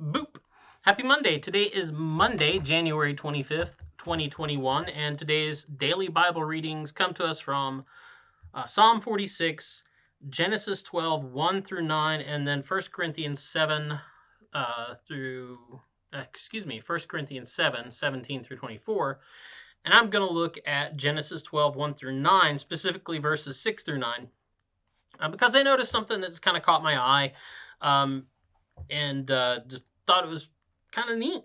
Boop. Happy Monday. Today is Monday, January 25th, 2021, and today's daily Bible readings come to us from Psalm 46, Genesis 12, 1 through 9, and then 1 Corinthians 7 1 Corinthians 7, 17 through 24. And I'm going to look at Genesis 12, 1 through 9, specifically verses 6 through 9, because I noticed something that's kind of caught my eye. And just thought it was kind of neat.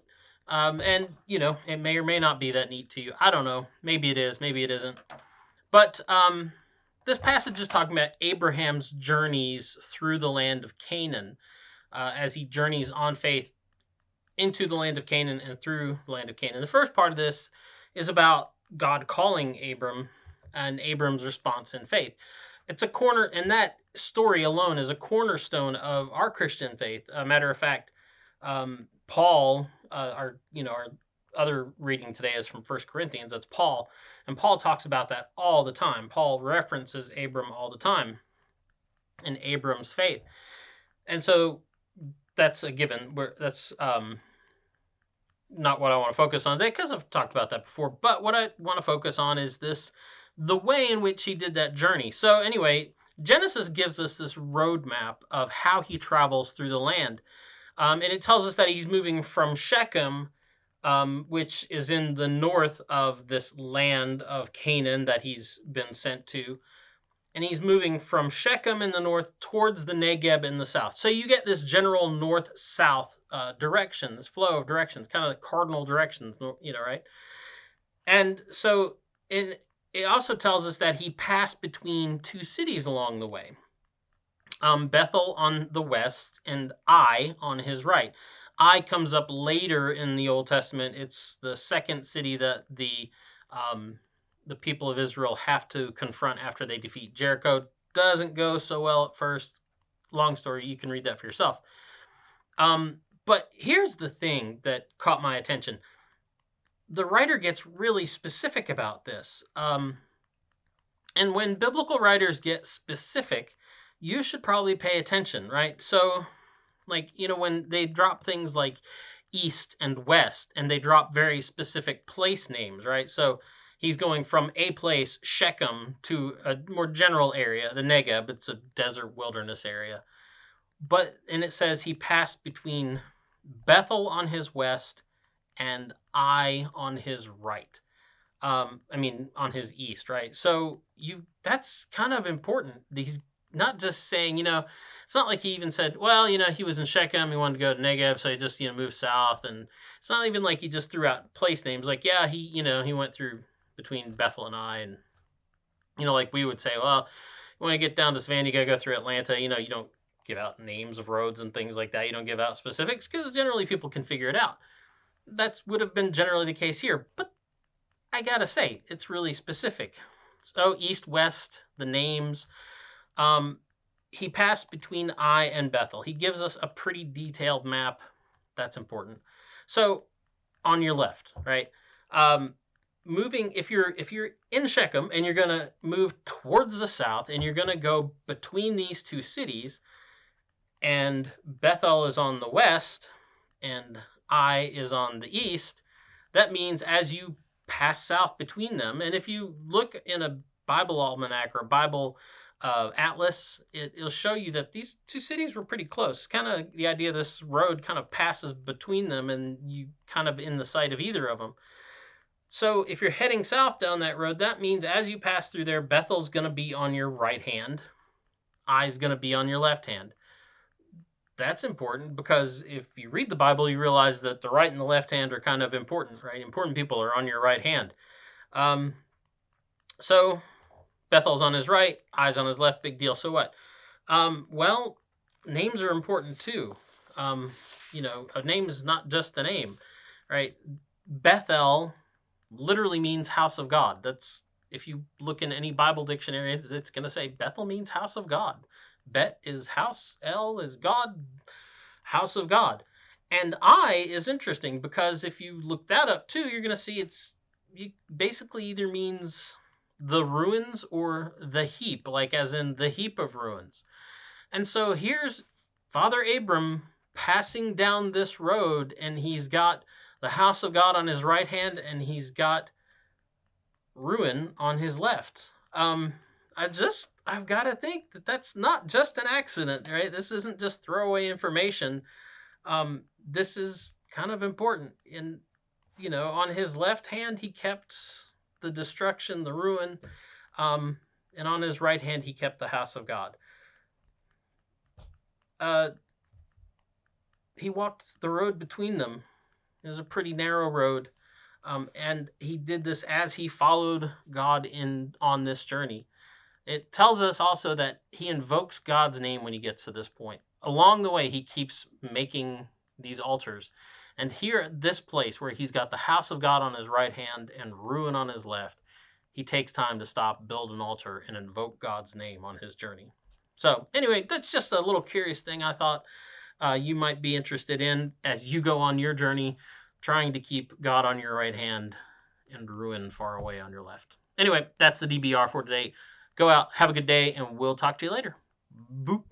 And, it may or may not be that neat to you. I don't know. Maybe it is. Maybe it isn't. But this passage is talking about Abraham's journeys through the land of Canaan as he journeys on faith into the land of Canaan and through the land of Canaan. The first part of this is about God calling Abram and Abram's response in faith. It's a corner, and that story alone is a cornerstone of our Christian faith. A matter of fact, Paul, our other reading today is from 1 Corinthians. That's Paul, and Paul talks about that all the time. Paul references Abram all the time in Abram's faith, and so that's a given. That's not what I want to focus on today because I've talked about that before. But what I want to focus on is the way in which he did that journey. So anyway, Genesis gives us this roadmap of how he travels through the land. And it tells us that he's moving from Shechem, which is in the north of this land of Canaan that he's been sent to. And he's moving from Shechem in the north towards the Negeb in the south. So you get this general north-south direction, this flow of directions, kind of the cardinal directions, right? And so it also tells us that he passed between two cities along the way. Bethel on the west and Ai on his right. Ai comes up later in the Old Testament. It's the second city that the people of Israel have to confront after they defeat Jericho. Doesn't go so well at first. Long story, you can read that for yourself. But here's the thing that caught my attention. The writer gets really specific about this. And when biblical writers get specific, you should probably pay attention, right? So, when they drop things like east and west, and they drop very specific place names, right? So he's going from a place, Shechem, to a more general area, the Negeb. It's a desert wilderness area. And it says he passed between Bethel on his west and Ai on his right. On his east, right? So that's kind of important. He's not just saying, it's not like he even said, well, he was in Shechem, he wanted to go to Negeb, so he just, moved south. And it's not even like he just threw out place names. Like, yeah, he went through between Bethel and Ai. And, like we would say, well, you want to get down this van, you got to go through Atlanta. You don't give out names of roads and things like that. You don't give out specifics because generally people can figure it out. That would have been generally the case here. But I got to say, it's really specific. So east, west, the names. He passed between Ai and Bethel. He gives us a pretty detailed map. That's important. So on your left, right? Moving, if you're in Shechem and you're going to move towards the south and you're going to go between these two cities, and Bethel is on the west and Ai is on the east, that means as you pass south between them, and if you look in a Bible almanac or a Bible atlas, it'll show you that these two cities were pretty close. Kind of the idea this road kind of passes between them and you kind of in the sight of either of them. So if you're heading south down that road, that means as you pass through there, Bethel's going to be on your right hand. Ai's going to be on your left hand. That's important because if you read the Bible, you realize that the right and the left hand are kind of important, right? Important people are on your right hand. So Bethel's on his right, Ai's on his left, big deal. So what? Well, names are important too. A name is not just a name, right? Bethel literally means house of God. That's, if you look in any Bible dictionary, it's going to say Bethel means house of God. Bet is house, El is God, house of God. And Ai is interesting because if you look that up too, you're going to see it basically either means the ruins or the heap, like as in the heap of ruins. And so here's Father Abram passing down this road, and he's got the house of God on his right hand, and he's got ruin on his left. I've got to think that that's not just an accident, right? This isn't just throwaway information. This is kind of important. On his left hand, he kept the destruction, the ruin, and on his right hand, he kept the house of God. He walked the road between them. It was a pretty narrow road. And he did this as he followed God on this journey. It tells us also that he invokes God's name when he gets to this point. Along the way, he keeps making these altars. And here at this place where he's got the house of God on his right hand and ruin on his left, he takes time to stop, build an altar, and invoke God's name on his journey. So anyway, that's just a little curious thing I thought you might be interested in as you go on your journey, trying to keep God on your right hand and ruin far away on your left. Anyway, that's the DBR for today. Go out, have a good day, and we'll talk to you later. Boop.